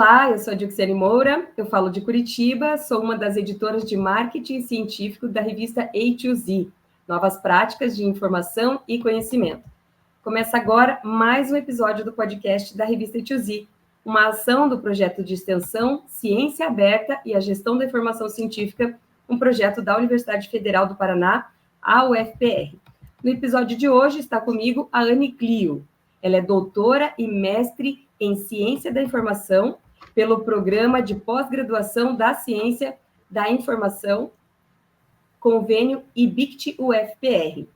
Olá, eu sou a Diuxiane Moura, eu falo de Curitiba, sou uma das editoras de marketing científico da revista A2Z, Novas Práticas de Informação e Conhecimento. Começa agora mais um episódio do podcast da revista A2Z, uma ação do projeto de extensão Ciência Aberta e a Gestão da Informação Científica, um projeto da Universidade Federal do Paraná, a UFPR. No episódio de hoje está comigo a Anne Clio. Ela é doutora e mestre em Ciência da Informação pelo Programa de Pós-Graduação da Ciência da Informação, convênio IBICT-UFPR,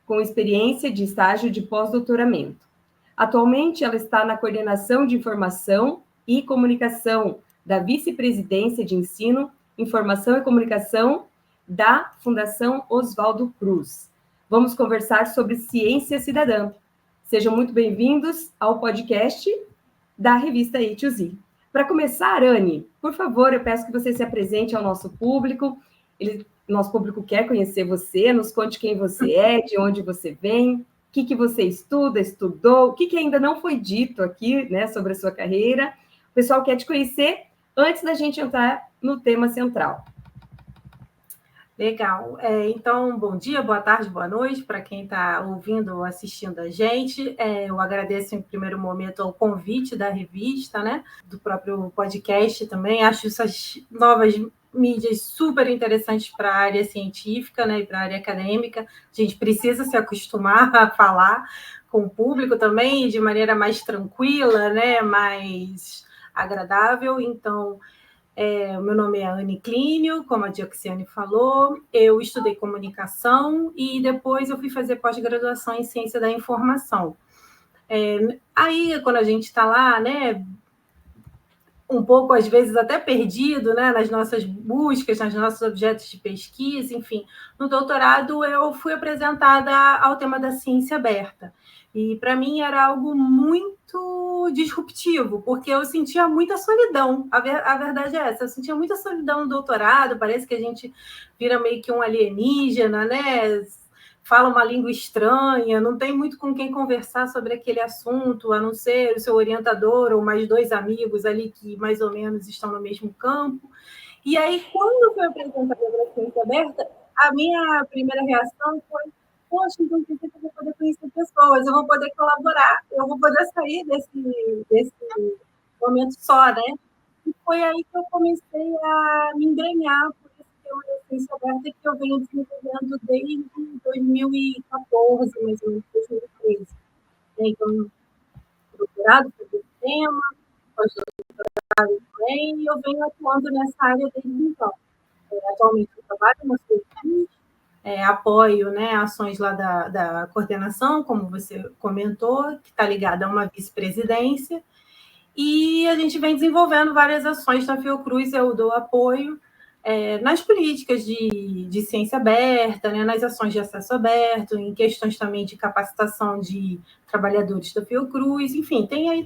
com experiência de estágio de pós-doutoramento. Atualmente, ela está na Coordenação de Informação e Comunicação da Vice-Presidência de Ensino, Informação e Comunicação da Fundação Oswaldo Cruz. Vamos conversar sobre ciência cidadã. Sejam muito bem-vindos ao podcast da revista A2Z. Para começar, Anne, por favor, eu peço que você se apresente ao nosso público. Nosso público quer conhecer você, nos conte quem você é, de onde você vem, o que você estudou, o que ainda não foi dito aqui, né, sobre a sua carreira. O pessoal quer te conhecer antes da gente entrar no tema central. Legal. Então, bom dia, boa tarde, boa noite para quem está ouvindo ou assistindo a gente. Eu agradeço em primeiro momento o convite da revista, né, do próprio podcast também. Acho essas novas mídias super interessantes para a área científica, né, e para a área acadêmica. A gente precisa se acostumar a falar com o público também de maneira mais tranquila, né, mais agradável. Então, o meu nome é Anne Clínio, como a Diuxiane falou. Eu estudei comunicação e depois eu fui fazer pós-graduação em ciência da informação. Aí, quando a gente está lá, né, um pouco, às vezes, até perdido, né, nas nossas buscas, nos nossos objetos de pesquisa, enfim, no doutorado eu fui apresentada ao tema da ciência aberta. E, para mim, era algo muito disruptivo, porque eu sentia muita solidão. A verdade é essa, eu sentia muita solidão no doutorado, parece que a gente vira meio que um alienígena, né? Fala uma língua estranha, não tem muito com quem conversar sobre aquele assunto, a não ser o seu orientador ou mais dois amigos ali que mais ou menos estão no mesmo campo. E aí, quando eu fui apresentada para a ciência aberta, a minha primeira reação foi: poxa, então eu vou poder conhecer pessoas, eu vou poder colaborar, eu vou poder sair desse momento só, né? E foi aí que eu comecei a me embrenhar por esse tema da ciência aberta que eu venho desenvolvendo desde 2014, mais ou menos, 2013. Então, doutorado sobre esse tema, pós-doutorado também, e eu venho atuando nessa área desde então. Atualmente, eu trabalho no Fiocruz, apoio, né, ações lá da coordenação, como você comentou, que está ligada a uma vice-presidência, e a gente vem desenvolvendo várias ações na Fiocruz, eu dou apoio nas políticas de ciência aberta, né, nas ações de acesso aberto, em questões também de capacitação de trabalhadores da Fiocruz, enfim, tem aí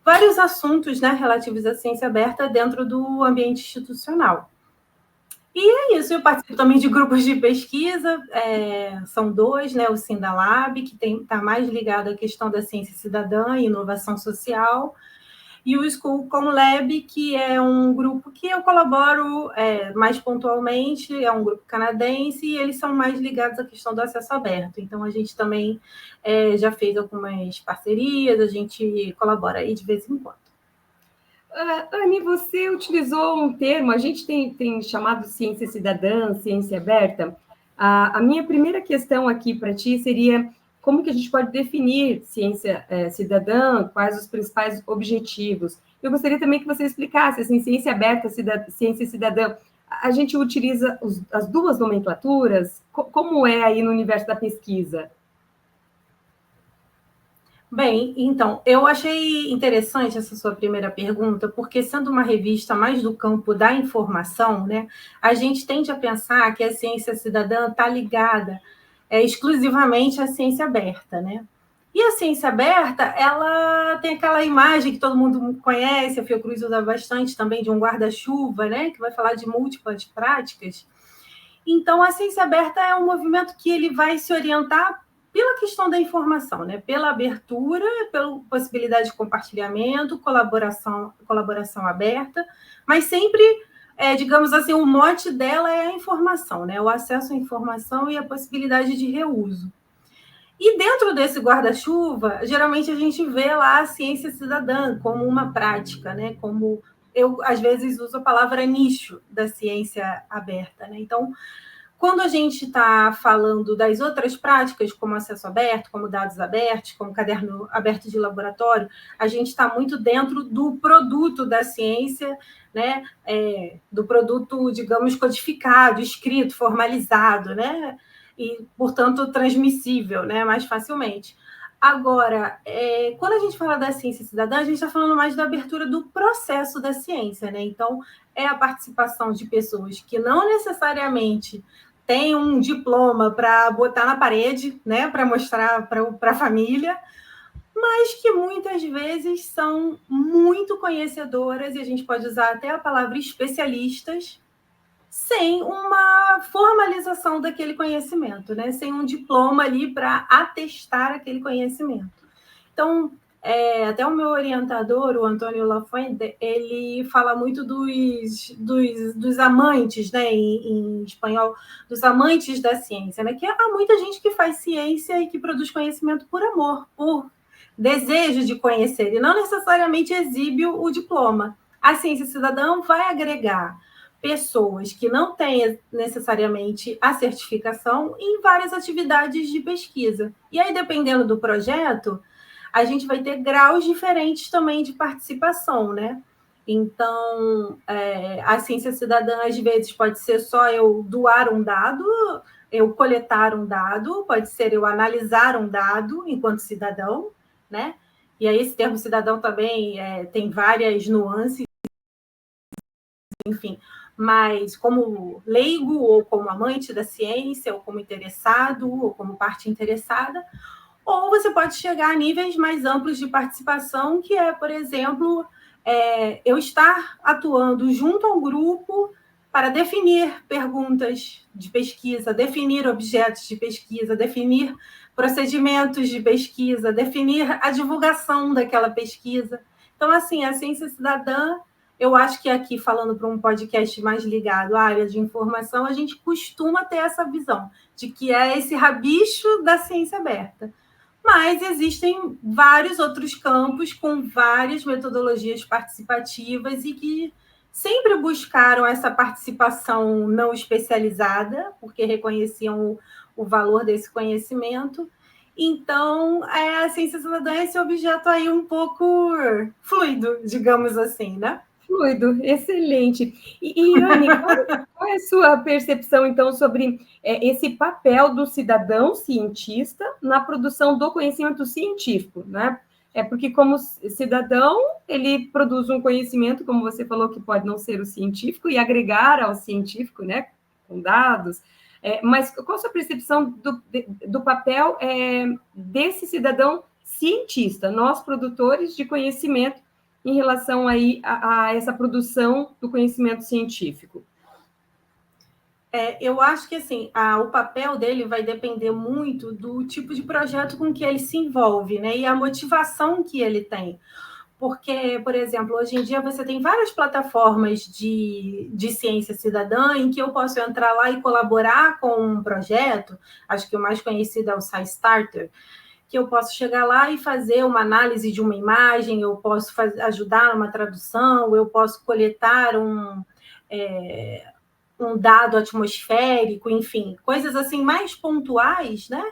vários assuntos, né, relativos à ciência aberta dentro do ambiente institucional. E é isso, eu participo também de grupos de pesquisa, são dois, né, o Sindalab, que está mais ligado à questão da ciência cidadã e inovação social, e o School Com Lab, que é um grupo que eu colaboro mais pontualmente, é um grupo canadense, e eles são mais ligados à questão do acesso aberto. Então, a gente também já fez algumas parcerias, a gente colabora aí de vez em quando. Anne, você utilizou um termo, a gente tem chamado ciência cidadã, ciência aberta. A minha primeira questão aqui para ti seria como que a gente pode definir ciência cidadã, quais os principais objetivos. Eu gostaria também que você explicasse, assim, ciência aberta, ciência cidadã, a gente utiliza as duas nomenclaturas? Como é aí no universo da pesquisa? Bem, então, eu achei interessante essa sua primeira pergunta, porque sendo uma revista mais do campo da informação, né, a gente tende a pensar que a ciência cidadã está ligada exclusivamente à ciência aberta, né? E a ciência aberta, ela tem aquela imagem que todo mundo conhece, a Fiocruz usa bastante também, de um guarda-chuva, né, que vai falar de múltiplas práticas. Então, a ciência aberta é um movimento que ele vai se orientar pela questão da informação, né? Pela abertura, pela possibilidade de compartilhamento, colaboração aberta, mas sempre, digamos assim, o mote dela é a informação, né? O acesso à informação e a possibilidade de reuso. E dentro desse guarda-chuva, geralmente a gente vê lá a ciência cidadã como uma prática, né? Como eu, às vezes, uso a palavra nicho da ciência aberta, né? Então, quando a gente está falando das outras práticas, como acesso aberto, como dados abertos, como caderno aberto de laboratório, a gente está muito dentro do produto da ciência, né? Do produto, digamos, codificado, escrito, formalizado, né? E, portanto, transmissível, né? Mais facilmente. Agora, quando a gente fala da ciência cidadã, a gente está falando mais da abertura do processo da ciência, né? Então, é a participação de pessoas que não necessariamente tem um diploma para botar na parede, né, para mostrar para a família, mas que muitas vezes são muito conhecedoras, e a gente pode usar até a palavra especialistas, sem uma formalização daquele conhecimento, né, sem um diploma ali para atestar aquele conhecimento. Então, até o meu orientador, o Antônio Lafuente, ele fala muito dos amantes, né, em espanhol, dos amantes da ciência, né, que há muita gente que faz ciência e que produz conhecimento por amor, por desejo de conhecer, e não necessariamente exibe o diploma. A ciência cidadã vai agregar pessoas que não têm necessariamente a certificação em várias atividades de pesquisa. E aí, dependendo do projeto, a gente vai ter graus diferentes também de participação, né? Então, a ciência cidadã, às vezes, pode ser só eu doar um dado, eu coletar um dado, pode ser eu analisar um dado enquanto cidadão, né? E aí esse termo cidadão também tem várias nuances, enfim, mas como leigo, ou como amante da ciência, ou como interessado, ou como parte interessada, ou você pode chegar a níveis mais amplos de participação, que é, por exemplo, eu estar atuando junto a um grupo para definir perguntas de pesquisa, definir objetos de pesquisa, definir procedimentos de pesquisa, definir a divulgação daquela pesquisa. Então, assim, a ciência cidadã, eu acho que aqui, falando para um podcast mais ligado à área de informação, a gente costuma ter essa visão de que é esse rabicho da ciência aberta. Mas existem vários outros campos com várias metodologias participativas e que sempre buscaram essa participação não especializada, porque reconheciam o valor desse conhecimento. Então, a ciência cidadã é esse objeto aí um pouco fluido, digamos assim, né? Fluido, excelente. E Anne, qual é a sua percepção, então, sobre esse papel do cidadão cientista na produção do conhecimento científico, né? Porque, como cidadão, ele produz um conhecimento, como você falou, que pode não ser o científico, e agregar ao científico, né, com dados. Mas qual a sua percepção do papel desse cidadão cientista, nós, produtores de conhecimento, em relação aí a essa produção do conhecimento científico? Eu acho que assim, o papel dele vai depender muito do tipo de projeto com que ele se envolve, né? E a motivação que ele tem. Porque, por exemplo, hoje em dia você tem várias plataformas de ciência cidadã em que eu posso entrar lá e colaborar com um projeto. Acho que o mais conhecido é o SciStarter, que eu posso chegar lá e fazer uma análise de uma imagem, eu posso ajudar numa tradução, eu posso coletar um dado atmosférico, enfim, coisas assim mais pontuais, né?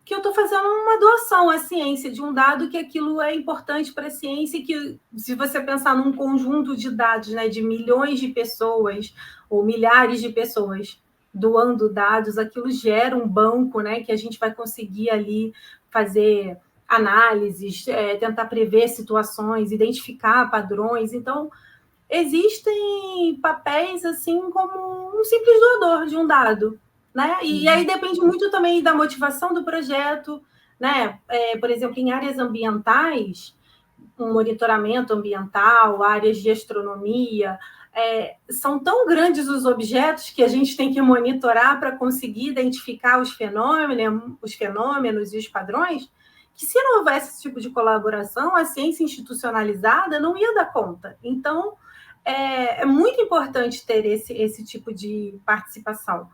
Que eu estou fazendo uma doação à ciência de um dado que aquilo é importante para a ciência, e que, se você pensar num conjunto de dados, né, de milhões de pessoas ou milhares de pessoas doando dados, aquilo gera um banco, né, que a gente vai conseguir ali fazer análises, tentar prever situações, identificar padrões. Então, existem papéis assim como um simples doador de um dado, né? E aí depende muito também da motivação do projeto, né? Por exemplo, em áreas ambientais, um monitoramento ambiental, áreas de astronomia, são tão grandes os objetos que a gente tem que monitorar para conseguir identificar os fenômenos e os padrões, que se não houvesse esse tipo de colaboração, a ciência institucionalizada não ia dar conta. Então, é muito importante ter esse tipo de participação.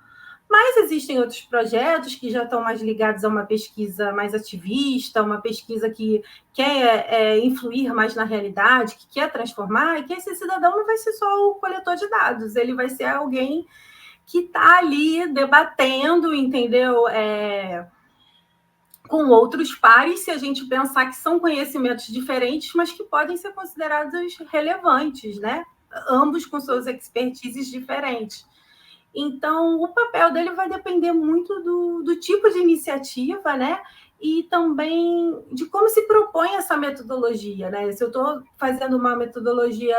Mas existem outros projetos que já estão mais ligados a uma pesquisa mais ativista, uma pesquisa que quer influir mais na realidade, que quer transformar, e que esse cidadão não vai ser só o coletor de dados, ele vai ser alguém que está ali debatendo, entendeu? Com outros pares, se a gente pensar que são conhecimentos diferentes, mas que podem ser considerados relevantes, né? Ambos com suas expertises diferentes. Então, o papel dele vai depender muito do tipo de iniciativa, né? E também de como se propõe essa metodologia, né? Se eu estou fazendo uma metodologia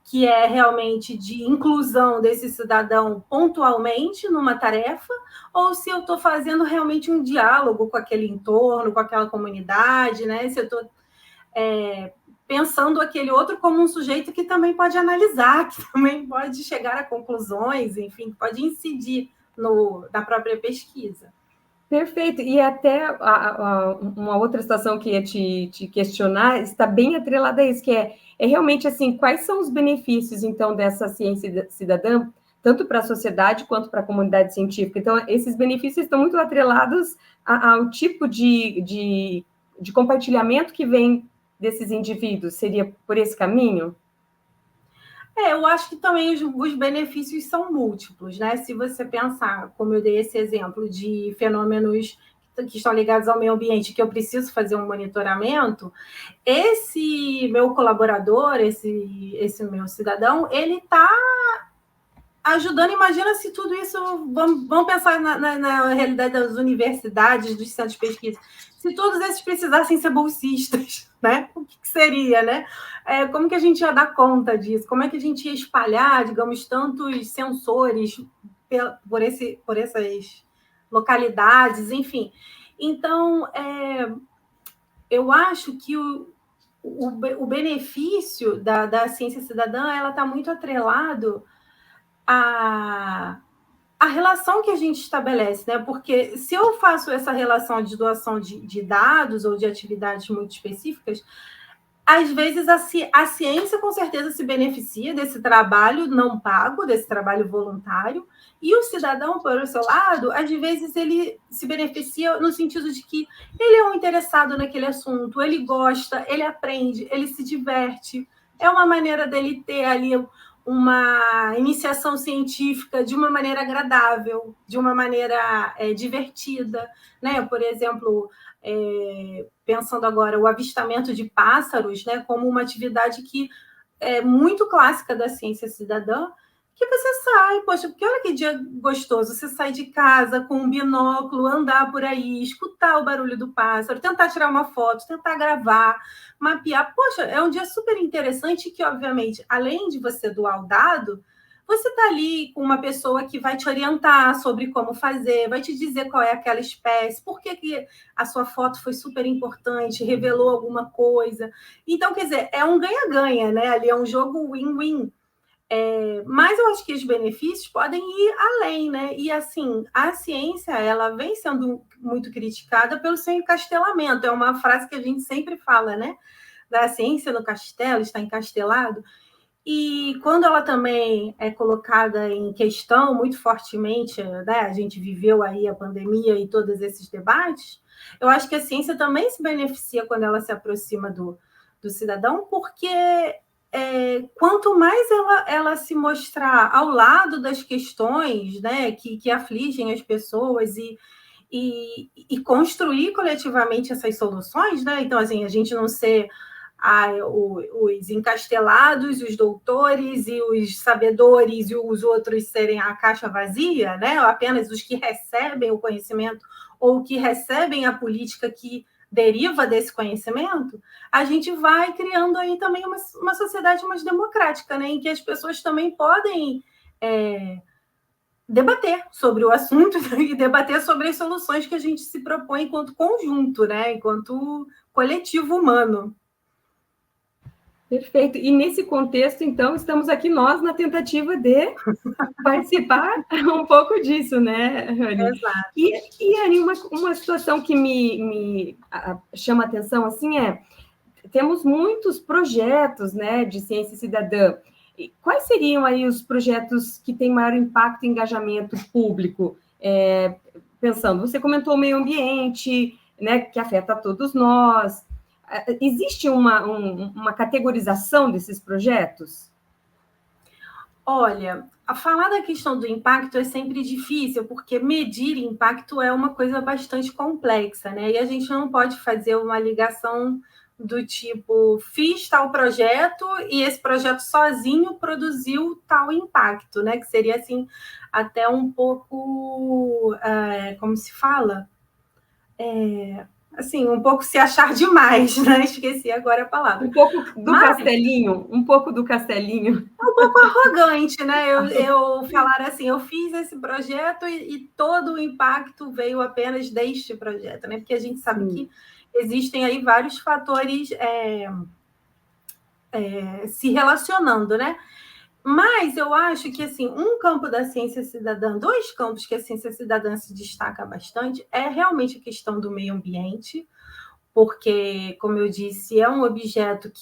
que é realmente de inclusão desse cidadão pontualmente numa tarefa, ou se eu estou fazendo realmente um diálogo com aquele entorno, com aquela comunidade, né? Se eu estou pensando aquele outro como um sujeito que também pode analisar, que também pode chegar a conclusões, enfim, pode incidir na própria pesquisa. Perfeito. E até uma outra situação que ia te questionar está bem atrelada a isso, que é realmente assim, quais são os benefícios, então, dessa ciência cidadã, tanto para a sociedade quanto para a comunidade científica? Então, esses benefícios estão muito atrelados ao tipo de compartilhamento que vem desses indivíduos. Seria por esse caminho? Eu acho que também os benefícios são múltiplos, né? Se você pensar, como eu dei esse exemplo de fenômenos que estão ligados ao meio ambiente, que eu preciso fazer um monitoramento, esse meu colaborador, esse meu cidadão, ele está ajudando. Imagina se tudo isso, vamos pensar na realidade das universidades, dos centros de pesquisa, se todos esses precisassem ser bolsistas, né? O que seria, né? Como que a gente ia dar conta disso? Como é que a gente ia espalhar, digamos, tantos sensores por essas localidades, enfim. Então, eu acho que o benefício da ciência cidadã, ela está muito atrelado a relação que a gente estabelece, né? Porque se eu faço essa relação de doação de dados ou de atividades muito específicas, às vezes a ciência com certeza se beneficia desse trabalho não pago, desse trabalho voluntário, e o cidadão, por o seu lado, às vezes ele se beneficia no sentido de que ele é um interessado naquele assunto, ele gosta, ele aprende, ele se diverte. É uma maneira dele ter ali uma iniciação científica de uma maneira agradável, de uma maneira divertida, né? Por exemplo, pensando agora o avistamento de pássaros, né, como uma atividade que é muito clássica da ciência cidadã, que você sai, poxa, porque olha que dia gostoso, você sai de casa com um binóculo, andar por aí, escutar o barulho do pássaro, tentar tirar uma foto, tentar gravar, mapear. Poxa, é um dia super interessante que, obviamente, além de você doar o dado, você está ali com uma pessoa que vai te orientar sobre como fazer, vai te dizer qual é aquela espécie, por que a sua foto foi super importante, revelou alguma coisa. Então, quer dizer, é um ganha-ganha, né? Ali é um jogo win-win. Mas eu acho que os benefícios podem ir além, né? E assim, a ciência, ela vem sendo muito criticada pelo seu encastelamento. É uma frase que a gente sempre fala, né? Da ciência no castelo, está encastelado. E quando ela também é colocada em questão muito fortemente, né? A gente viveu aí a pandemia e todos esses debates, eu acho que a ciência também se beneficia quando ela se aproxima do cidadão, porque quanto mais ela se mostrar ao lado das questões, né, que afligem as pessoas e construir coletivamente essas soluções, né? Então, assim, a gente não ser os encastelados, os doutores e os sabedores e os outros serem a caixa vazia, né? Apenas os que recebem o conhecimento ou que recebem a política que deriva desse conhecimento, a gente vai criando aí também uma sociedade mais democrática, né? Em que as pessoas também podem debater sobre o assunto e debater sobre as soluções que a gente se propõe enquanto conjunto, né? Enquanto coletivo humano. Perfeito. E nesse contexto, então, estamos aqui nós na tentativa de participar um pouco disso, né, Rani? Exato. E Rani, uma situação que me chama a atenção, assim, temos muitos projetos, né, de ciência cidadã. E quais seriam aí os projetos que têm maior impacto e engajamento público? Pensando, você comentou o meio ambiente, né, que afeta a todos nós. Existe uma categorização desses projetos? Olha, a falar da questão do impacto é sempre difícil, porque medir impacto é uma coisa bastante complexa, né? E a gente não pode fazer uma ligação do tipo, fiz tal projeto e esse projeto sozinho produziu tal impacto, né? Que seria, assim, até um pouco, como se fala? Assim, um pouco se achar demais, né? Esqueci agora a palavra. Um pouco do castelinho, um pouco do castelinho. É um pouco arrogante, né? Eu falar assim, eu fiz esse projeto e todo o impacto veio apenas deste projeto, né? Porque a gente sabe que existem aí vários fatores se relacionando, né? Mas eu acho que assim, um campo da ciência cidadã, dois campos que a ciência cidadã se destaca bastante, é realmente a questão do meio ambiente, porque, como eu disse, é um objeto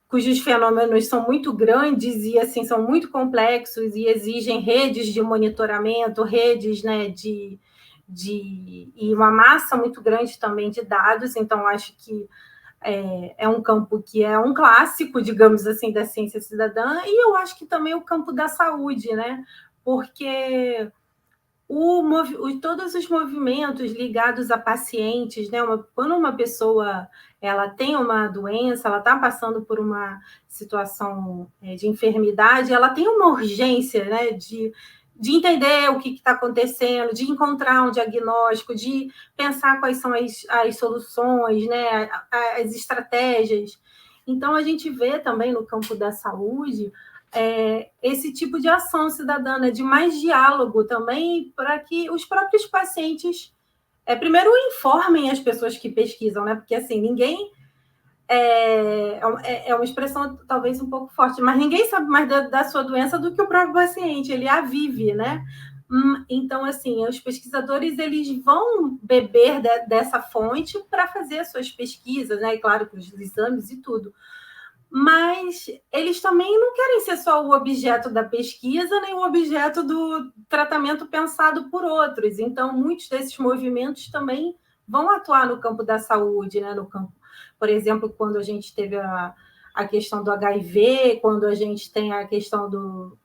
cujos fenômenos são muito grandes e assim são muito complexos e exigem redes de monitoramento, redes, né, e uma massa muito grande também de dados. Então acho que é um campo que é um clássico, digamos assim, da ciência cidadã, e eu acho que também o campo da saúde, né? Porque todos os movimentos ligados a pacientes, né? Quando uma pessoa ela tem uma doença, ela está passando por uma situação de enfermidade, ela tem uma urgência, né? De entender o que está acontecendo, de encontrar um diagnóstico, de pensar quais são as soluções, né? As estratégias. Então, a gente vê também no campo da saúde esse tipo de ação cidadã, né, de mais diálogo também, para que os próprios pacientes primeiro informem as pessoas que pesquisam, né? Porque assim, ninguém é uma expressão talvez um pouco forte, mas ninguém sabe mais da sua doença do que o próprio paciente, ele a vive, né? Então, assim, os pesquisadores eles vão beber dessa fonte para fazer as suas pesquisas, né? E claro, com os exames e tudo. Mas eles também não querem ser só o objeto da pesquisa, nem o objeto do tratamento pensado por outros. Então, muitos desses movimentos também vão atuar no campo da saúde, né? No campo, por exemplo, quando a gente teve a questão do HIV, quando a gente tem a questão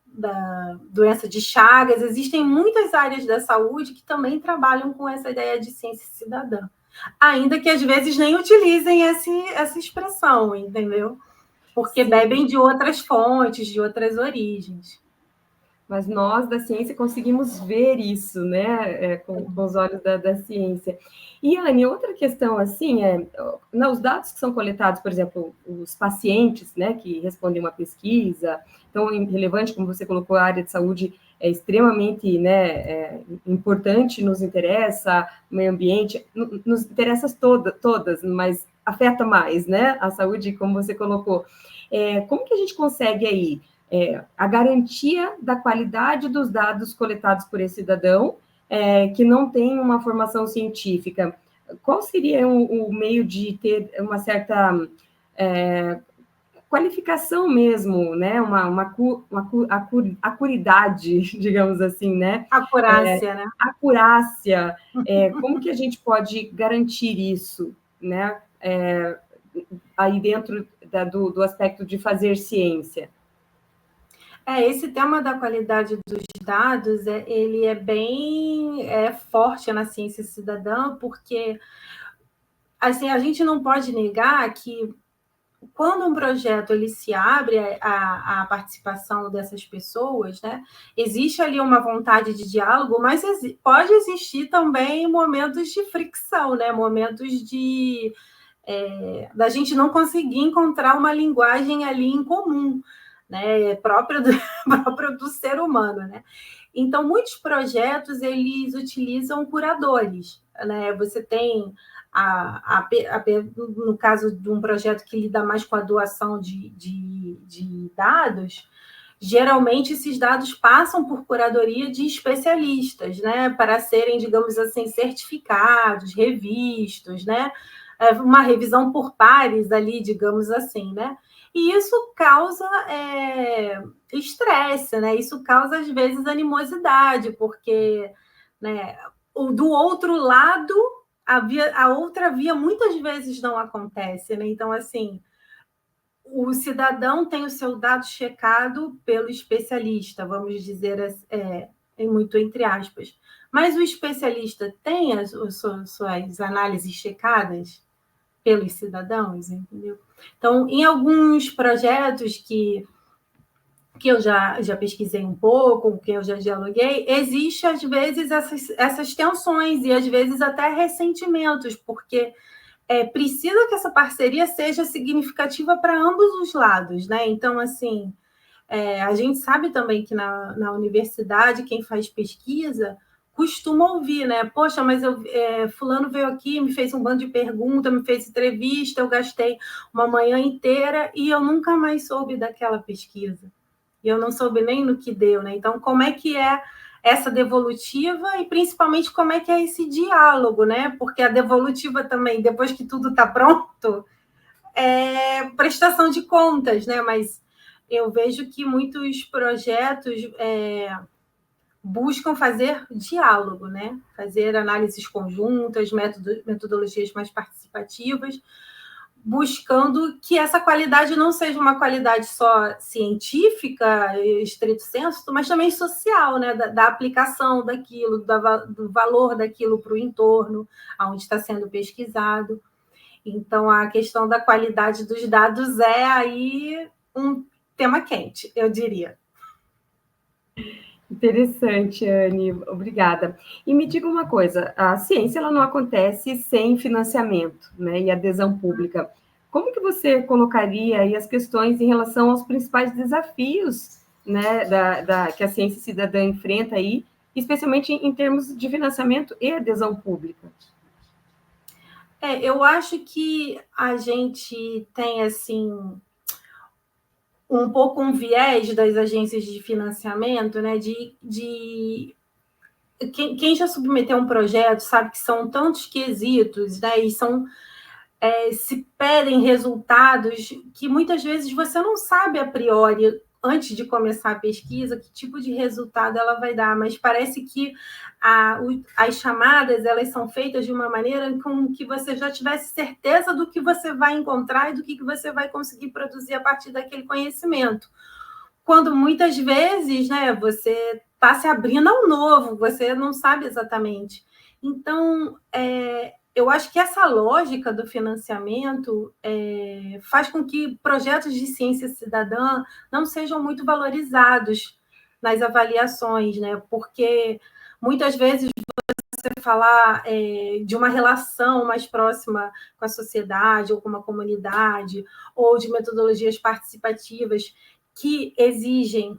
da doença de Chagas, existem muitas áreas da saúde que também trabalham com essa ideia de ciência cidadã, ainda que às vezes nem utilizem essa expressão, entendeu? Porque bebem de outras fontes, de outras origens. Mas nós da ciência conseguimos ver isso, né, com os olhos da ciência. E, Anne, outra questão, assim, os dados que são coletados, por exemplo, os pacientes, né, que respondem uma pesquisa, tão relevante, como você colocou, a área de saúde é extremamente, né, importante, nos interessa, o meio ambiente, nos interessa todas, mas afeta mais, né, a saúde, como você colocou. Como que a gente consegue aí a garantia da qualidade dos dados coletados por esse cidadão que não tem uma formação científica? Qual seria o meio de ter uma certa qualificação mesmo, né? Uma acuridade, digamos assim, né? Acurácia, né? Acurácia. Como que a gente pode garantir isso, né? Aí dentro do aspecto de fazer ciência? Esse tema da qualidade dos dados, ele é bem forte na ciência cidadã, porque assim, a gente não pode negar que quando um projeto ele se abre à participação dessas pessoas, né, existe ali uma vontade de diálogo, mas pode existir também momentos de fricção, né, momentos da gente não conseguir encontrar uma linguagem ali em comum, né, próprio do ser humano, né? Então, muitos projetos eles utilizam curadores. né? Você tem, no caso de um projeto que lida mais com a doação de dados, geralmente esses dados passam por curadoria de especialistas, né? Para serem, digamos assim, certificados, revistos, né? Uma revisão por pares ali, digamos assim, né? E isso causa estresse, né? Isso causa, às vezes, animosidade, porque, né, do outro lado, a outra via muitas vezes não acontece, né? Então, assim, o cidadão tem o seu dado checado pelo especialista, vamos dizer muito entre aspas. Mas o especialista tem as suas análises checadas pelos cidadãos, entendeu? Então, em alguns projetos que eu já pesquisei um pouco, que eu já dialoguei, existe, às vezes, essas tensões e, às vezes, até ressentimentos, porque precisa que essa parceria seja significativa para ambos os lados, né? Então, assim, a gente sabe também que na universidade, quem faz pesquisa costuma ouvir, né? Poxa, mas fulano veio aqui, me fez um bando de perguntas, me fez entrevista, eu gastei uma manhã inteira e eu nunca mais soube daquela pesquisa. E eu não soube nem no que deu, né? Então, como é que é essa devolutiva e, principalmente, como é que é esse diálogo, né? Porque a devolutiva também, depois que tudo está pronto, é prestação de contas, né? Mas eu vejo que muitos projetos buscam fazer diálogo, né? Fazer análises conjuntas, metodologias mais participativas, buscando que essa qualidade não seja uma qualidade só científica, estrito sensu, mas também social, né? Da aplicação daquilo, do valor daquilo para o entorno, onde está sendo pesquisado. Então, a questão da qualidade dos dados é aí um tema quente, eu diria. Interessante, Anne, obrigada. E me diga uma coisa, a ciência ela não acontece sem financiamento, né, e adesão pública. Como que você colocaria aí as questões em relação aos principais desafios, né, que a ciência cidadã enfrenta aí, especialmente em termos de financiamento e adesão pública? Eu acho que a gente tem, assim, um pouco um viés das agências de financiamento, né? Quem já submeteu um projeto sabe que são tantos quesitos, né? E se pedem resultados que muitas vezes você não sabe a priori, antes de começar a pesquisa, que tipo de resultado ela vai dar, mas parece que as chamadas elas são feitas de uma maneira com que você já tivesse certeza do que você vai encontrar e do que você vai conseguir produzir a partir daquele conhecimento. Quando muitas vezes, né, você está se abrindo ao novo, você não sabe exatamente. Então, eu acho que essa lógica do financiamento faz com que projetos de ciência cidadã não sejam muito valorizados nas avaliações, né? Porque muitas vezes você falar de uma relação mais próxima com a sociedade ou com uma comunidade, ou de metodologias participativas que exigem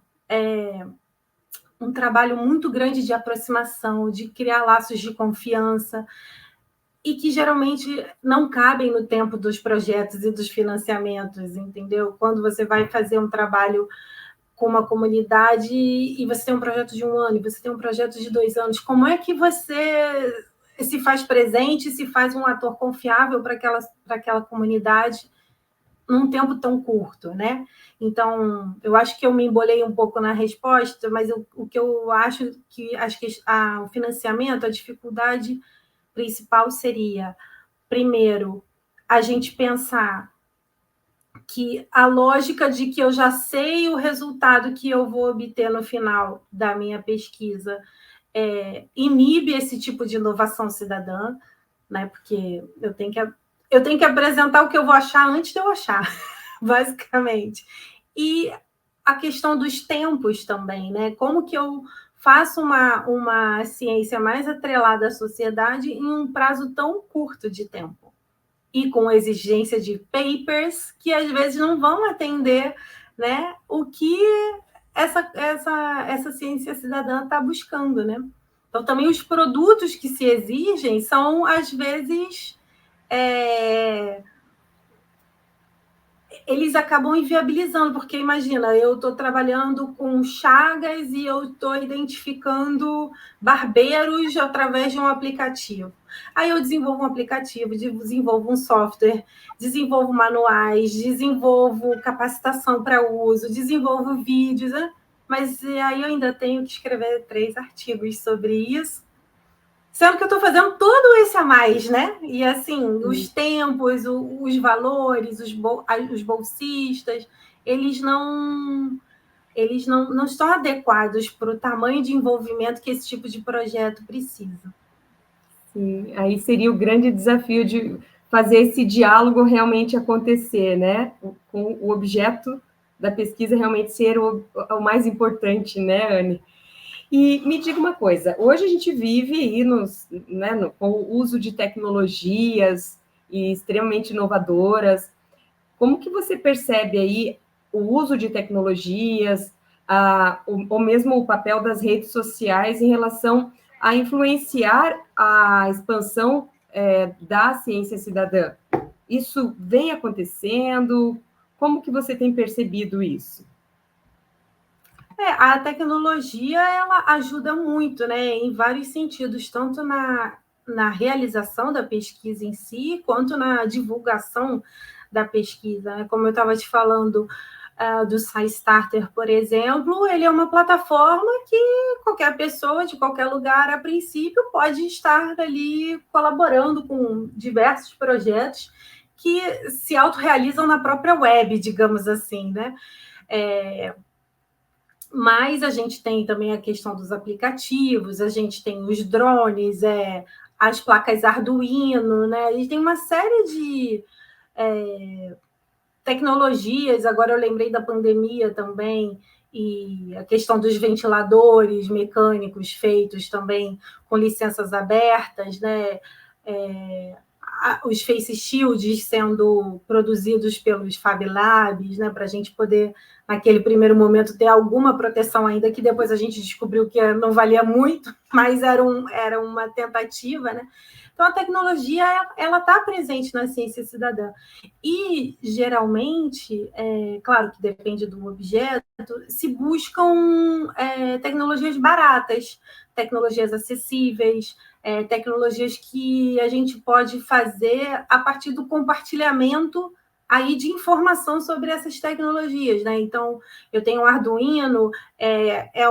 um trabalho muito grande de aproximação, de criar laços de confiança, e que geralmente não cabem no tempo dos projetos e dos financiamentos, entendeu? Quando você vai fazer um trabalho com uma comunidade e você tem um projeto de 1 ano, e você tem um projeto de 2 anos, como é que você se faz presente, se faz um ator confiável para aquela comunidade num tempo tão curto, né? Então, eu acho que eu me embolei um pouco na resposta, mas o que eu acho que o financiamento, a dificuldade principal seria, primeiro, a gente pensar que a lógica de que eu já sei o resultado que eu vou obter no final da minha pesquisa inibe esse tipo de inovação cidadã, né? Porque eu tenho que apresentar o que eu vou achar antes de eu achar, basicamente. E a questão dos tempos também, né? Como que eu faço uma ciência mais atrelada à sociedade em um prazo tão curto de tempo? E com exigência de papers que às vezes não vão atender, né, o que essa ciência cidadã está buscando, né? Então, também os produtos que se exigem são, às vezes, eles acabam inviabilizando, porque imagina, eu estou trabalhando com chagas e eu estou identificando barbeiros através de um aplicativo. Aí eu desenvolvo um aplicativo, desenvolvo um software, desenvolvo manuais, desenvolvo capacitação para uso, desenvolvo vídeos, né? Mas aí eu ainda tenho que escrever 3 artigos sobre isso. Sendo que eu estou fazendo tudo isso a mais, né? E assim, os tempos, os valores, os bolsistas, eles não estão adequados para o tamanho de envolvimento que esse tipo de projeto precisa. Sim, aí seria o grande desafio de fazer esse diálogo realmente acontecer, né? Com o objeto da pesquisa realmente ser o mais importante, né, Anne? E me diga uma coisa, hoje a gente vive aí com o uso de tecnologias e extremamente inovadoras. Como que você percebe aí o uso de tecnologias, ou mesmo o papel das redes sociais em relação a influenciar a expansão da ciência cidadã? Isso vem acontecendo? Como que você tem percebido isso? A tecnologia ela ajuda muito, né, em vários sentidos, tanto na realização da pesquisa em si, quanto na divulgação da pesquisa, né? Como eu estava te falando do SciStarter, por exemplo, ele é uma plataforma que qualquer pessoa de qualquer lugar, a princípio, pode estar ali colaborando com diversos projetos que se autorrealizam na própria web, digamos assim, né? Mas a gente tem também a questão dos aplicativos, a gente tem os drones, as placas Arduino, né? A gente tem uma série de tecnologias. Agora eu lembrei da pandemia também, e a questão dos ventiladores mecânicos feitos também com licenças abertas, né? Os face shields sendo produzidos pelos Fab Labs, né, para a gente poder, naquele primeiro momento, ter alguma proteção ainda, que depois a gente descobriu que não valia muito, mas era uma tentativa, né? Então, a tecnologia, ela está presente na ciência cidadã. E, geralmente, claro que depende do objeto, se buscam tecnologias baratas, tecnologias acessíveis, tecnologias que a gente pode fazer a partir do compartilhamento aí de informação sobre essas tecnologias, né? Então, eu tenho um Arduino, é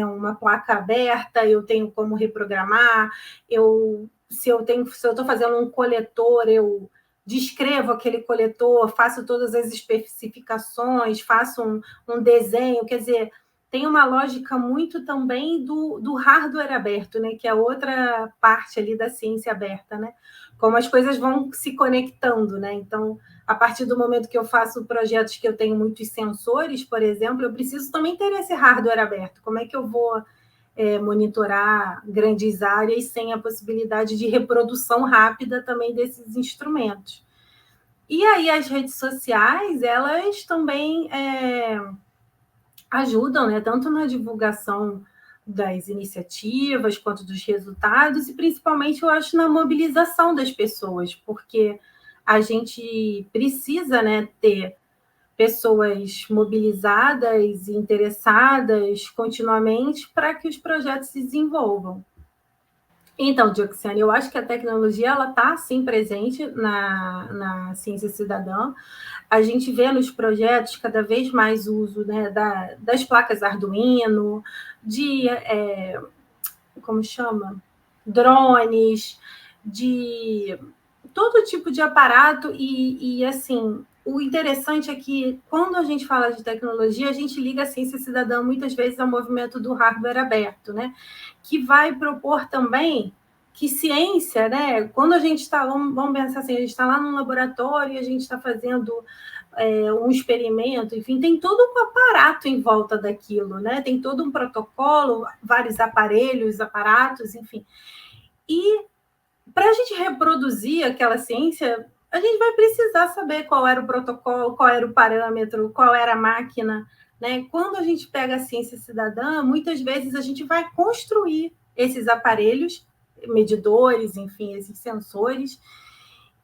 uma placa aberta, eu tenho como reprogramar, se eu estou fazendo um coletor, eu descrevo aquele coletor, faço todas as especificações, faço um desenho, quer dizer, tem uma lógica muito também do hardware aberto, né? Que é outra parte ali da ciência aberta, né? Como as coisas vão se conectando, né? Então, a partir do momento que eu faço projetos que eu tenho muitos sensores, por exemplo, eu preciso também ter esse hardware aberto. Como é que eu vou monitorar grandes áreas sem a possibilidade de reprodução rápida também desses instrumentos? E aí as redes sociais, elas também ajudam, né, tanto na divulgação das iniciativas quanto dos resultados, e principalmente, eu acho, na mobilização das pessoas, porque a gente precisa, né, ter pessoas mobilizadas e interessadas continuamente para que os projetos se desenvolvam. Então, Dioxane, eu acho que a tecnologia ela está, sim, presente na ciência cidadã. A gente vê nos projetos cada vez mais uso, né, das placas Arduino, de, como chama? Drones, de todo tipo de aparato. E assim, o interessante é que, quando a gente fala de tecnologia, a gente liga a ciência cidadã muitas vezes ao movimento do hardware aberto, né? Que vai propor também que ciência, né? Quando a gente está, vamos pensar assim, a gente está lá num laboratório e a gente está fazendo um experimento, enfim, tem todo um aparato em volta daquilo, né? Tem todo um protocolo, vários aparelhos, aparatos, enfim. E para a gente reproduzir aquela ciência, a gente vai precisar saber qual era o protocolo, qual era o parâmetro, qual era a máquina, né? Quando a gente pega a ciência cidadã, muitas vezes a gente vai construir esses aparelhos, medidores, enfim, esses sensores.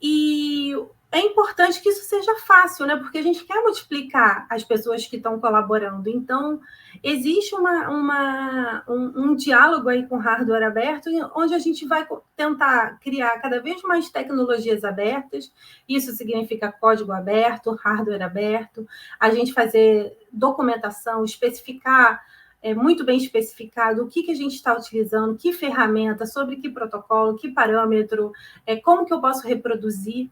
E é importante que isso seja fácil, né? Porque a gente quer multiplicar as pessoas que estão colaborando. Então, existe um diálogo aí com o hardware aberto, onde a gente vai tentar criar cada vez mais tecnologias abertas. Isso significa código aberto, hardware aberto, a gente fazer documentação, especificar muito bem especificado o que a gente está utilizando, que ferramenta, sobre que protocolo, que parâmetro, como que eu posso reproduzir.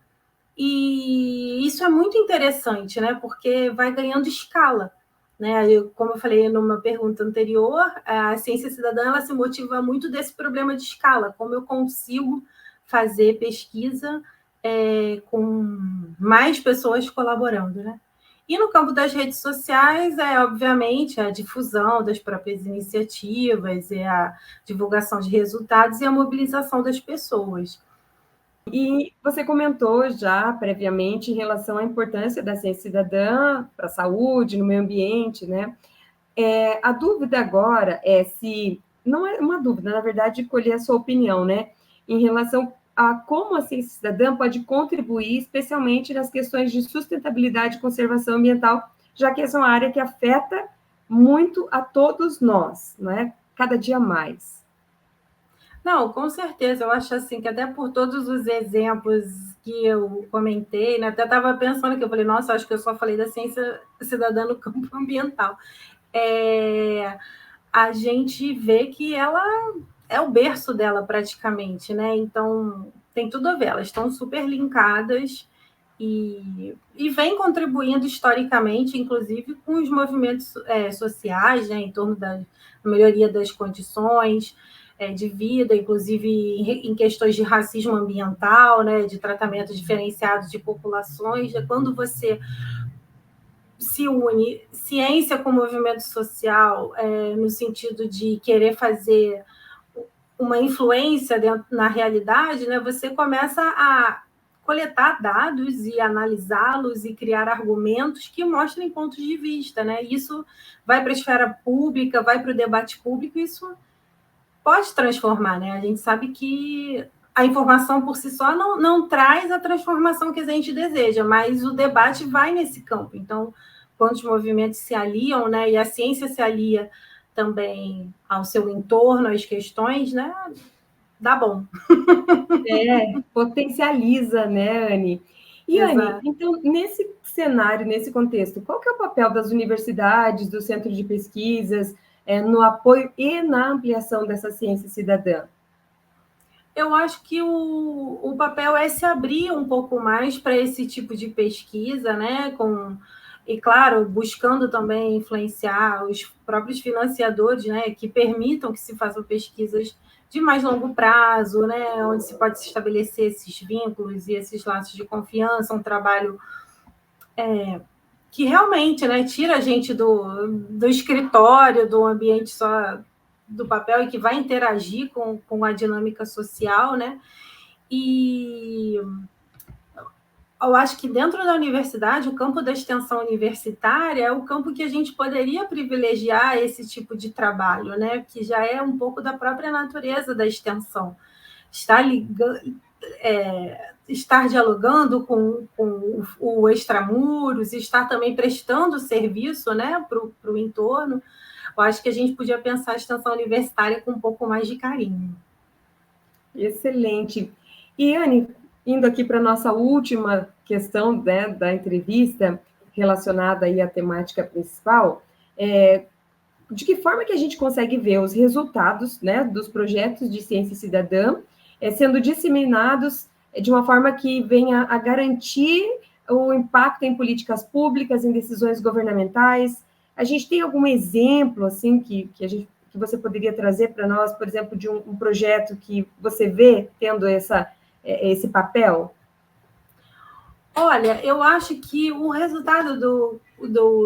E isso é muito interessante, né? Porque vai ganhando escala. Né? Como eu falei numa pergunta anterior, a ciência cidadã ela se motiva muito desse problema de escala, como eu consigo fazer pesquisa com mais pessoas colaborando, né? E no campo das redes sociais, obviamente, a difusão das próprias iniciativas, a divulgação de resultados e a mobilização das pessoas. E você comentou já previamente em relação à importância da ciência cidadã para a saúde, no meio ambiente, né? A dúvida agora é se, não é uma dúvida, na verdade, colher a sua opinião, né? Em relação a como a ciência cidadã pode contribuir, especialmente nas questões de sustentabilidade e conservação ambiental, já que essa é uma área que afeta muito a todos nós, né? Cada dia mais. Não, com certeza. Eu acho assim que até por todos os exemplos que eu comentei, né, até estava pensando que eu falei, nossa, acho que eu só falei da ciência cidadã no campo ambiental. A gente vê que ela é o berço dela praticamente, né? Então tem tudo a ver, elas estão super linkadas e vem contribuindo historicamente, inclusive com os movimentos sociais, né, em torno da melhoria das condições de vida, inclusive em questões de racismo ambiental, né, de tratamento diferenciado de populações. Quando você se une ciência com movimento social, no sentido de querer fazer uma influência na realidade, né, você começa a coletar dados e analisá-los e criar argumentos que mostrem pontos de vista, né? Isso vai para a esfera pública, vai para o debate público, isso pode transformar, né? A gente sabe que a informação por si só não traz a transformação que a gente deseja, mas o debate vai nesse campo. Então, quando os movimentos se aliam, né, e a ciência se alia também ao seu entorno, às questões, né, dá bom. Potencializa, né, Anne? E, Anne, então, nesse cenário, nesse contexto, qual que é o papel das universidades, dos centros de pesquisas, no apoio e na ampliação dessa ciência cidadã? Eu acho que o papel é se abrir um pouco mais para esse tipo de pesquisa, né? E, claro, buscando também influenciar os próprios financiadores, né? Que permitam que se façam pesquisas de mais longo prazo, né? Onde se pode se estabelecer esses vínculos e esses laços de confiança, um trabalho que realmente, né, tira a gente do escritório, do ambiente só do papel e que vai interagir com a dinâmica social, né? E eu acho que dentro da universidade, o campo da extensão universitária é o campo que a gente poderia privilegiar esse tipo de trabalho, né? Que já é um pouco da própria natureza da extensão. Estar dialogando com o extramuros, estar também prestando serviço, né, para o entorno. Eu acho que a gente podia pensar a extensão universitária com um pouco mais de carinho. Excelente. E, Anne, indo aqui para a nossa última questão, né, da entrevista, relacionada aí à temática principal, de que forma que a gente consegue ver os resultados, né, dos projetos de ciência cidadã sendo disseminados de uma forma que venha a garantir o impacto em políticas públicas, em decisões governamentais? A gente tem algum exemplo, assim, que você poderia trazer para nós, por exemplo, de um projeto que você vê tendo esse papel? Olha, eu acho que o resultado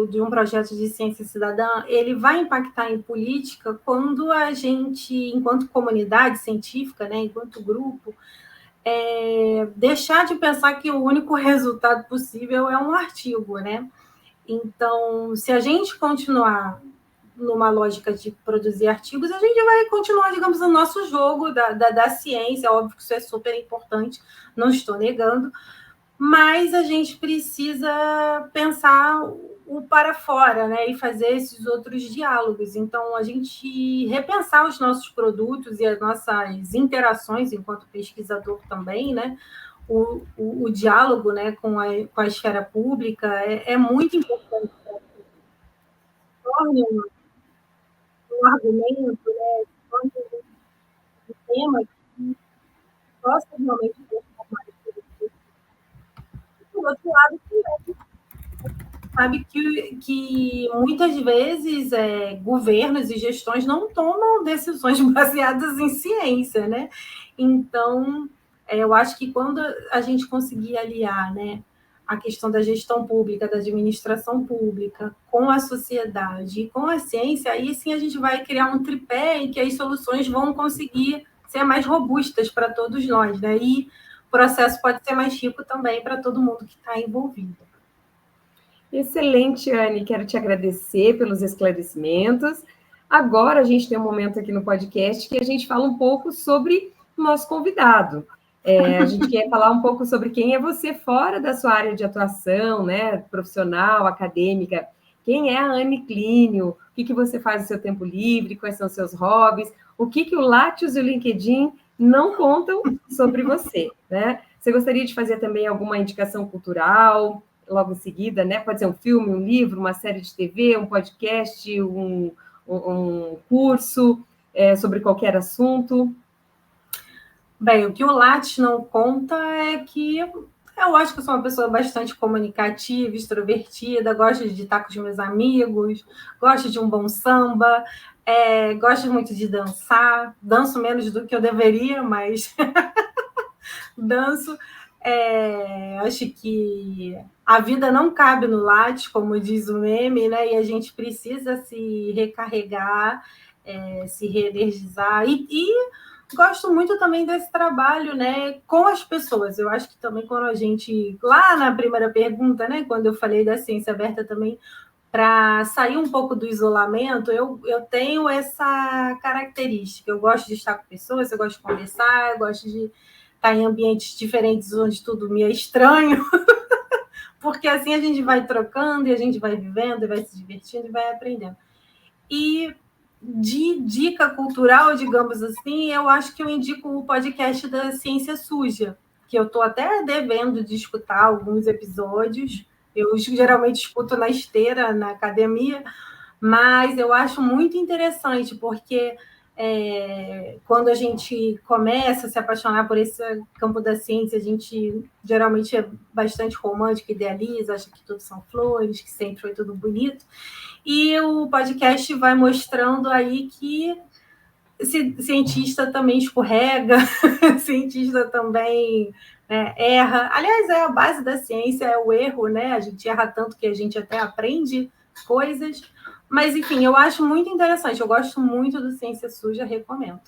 de um projeto de ciência cidadã, ele vai impactar em política quando a gente, enquanto comunidade científica, né, enquanto grupo, deixar de pensar que o único resultado possível é um artigo, né? Então, se a gente continuar numa lógica de produzir artigos, a gente vai continuar, digamos, no nosso jogo da ciência. Óbvio que isso é super importante, não estou negando, mas a gente precisa pensar o para fora, né, e fazer esses outros diálogos. Então, a gente repensar os nossos produtos e as nossas interações enquanto pesquisador também, né, o diálogo, né, com a esfera pública é muito importante para que torne um argumento, né, torne um tema que possa realmente transformar isso. Por outro lado, também sabe que muitas vezes governos e gestões não tomam decisões baseadas em ciência, né? Então, eu acho que quando a gente conseguir aliar, né, a questão da gestão pública, da administração pública, com a sociedade e com a ciência, aí sim a gente vai criar um tripé em que as soluções vão conseguir ser mais robustas para todos nós, né? E o processo pode ser mais rico também para todo mundo que está envolvido. Excelente, Anne. Quero te agradecer pelos esclarecimentos. Agora a gente tem um momento aqui no podcast que a gente fala um pouco sobre o nosso convidado. A gente quer falar um pouco sobre quem é você fora da sua área de atuação, né, profissional, acadêmica. Quem é a Anne Clínio? O que você faz no seu tempo livre? Quais são os seus hobbies? O que o Lattes e o LinkedIn não contam sobre você, né? Você gostaria de fazer também alguma indicação cultural logo em seguida, né? Pode ser um filme, um livro, uma série de TV, um podcast, um curso sobre qualquer assunto. Bem, o que o Lattes não conta é que eu acho que eu sou uma pessoa bastante comunicativa, extrovertida, gosto de estar com os meus amigos, gosto de um bom samba, gosto muito de dançar, danço menos do que eu deveria, mas danço. Acho que a vida não cabe no Lattes, como diz o meme, né? E a gente precisa se recarregar, se reenergizar. E gosto muito também desse trabalho, né, com as pessoas. Eu acho que também quando a gente, lá na primeira pergunta, né, quando eu falei da ciência aberta também, para sair um pouco do isolamento, eu tenho essa característica. Eu gosto de estar com pessoas, eu gosto de conversar, eu gosto de estar em ambientes diferentes onde tudo me é estranho, porque assim a gente vai trocando e a gente vai vivendo e vai se divertindo e vai aprendendo. E de dica cultural, digamos assim, eu acho que eu indico o podcast da Ciência Suja, que eu estou até devendo de escutar alguns episódios. Eu geralmente escuto na esteira, na academia, mas eu acho muito interessante, porque quando a gente começa a se apaixonar por esse campo da ciência, a gente geralmente é bastante romântico, idealiza, acha que tudo são flores, que sempre foi tudo bonito. E o podcast vai mostrando aí que cientista também escorrega, cientista também erra. Aliás, a base da ciência é o erro, né? A gente erra tanto que a gente até aprende coisas. Mas, enfim, eu acho muito interessante. Eu gosto muito do Ciência Suja, recomendo.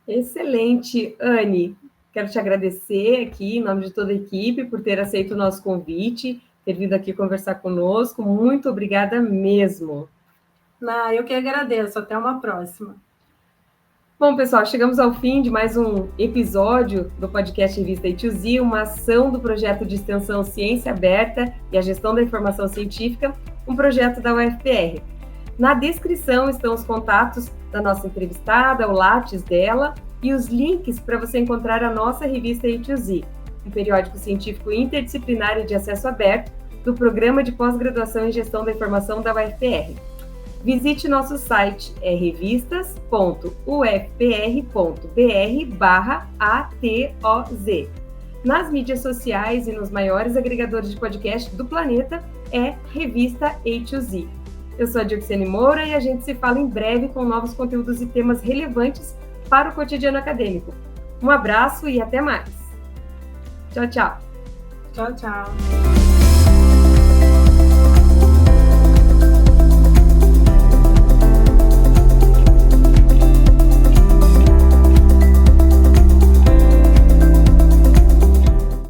Excelente, Anne. Quero te agradecer aqui, em nome de toda a equipe, por ter aceito o nosso convite, ter vindo aqui conversar conosco. Muito obrigada mesmo. Eu que agradeço. Até uma próxima. Bom, pessoal, chegamos ao fim de mais um episódio do podcast Revista A2Z, uma ação do projeto de extensão Ciência Aberta e a Gestão da Informação Científica, um projeto da UFPR. Na descrição estão os contatos da nossa entrevistada, o Lattes dela, e os links para você encontrar a nossa revista A2Z, um periódico científico interdisciplinar e de acesso aberto do Programa de Pós-Graduação em Gestão da Informação da UFPR. Visite nosso site, revistas.ufpr.br/ATOZ. Nas mídias sociais e nos maiores agregadores de podcast do planeta, Revista A2Z. Eu sou a Dioxene Moura e a gente se fala em breve com novos conteúdos e temas relevantes para o cotidiano acadêmico. Um abraço e até mais. Tchau, tchau. Tchau, tchau.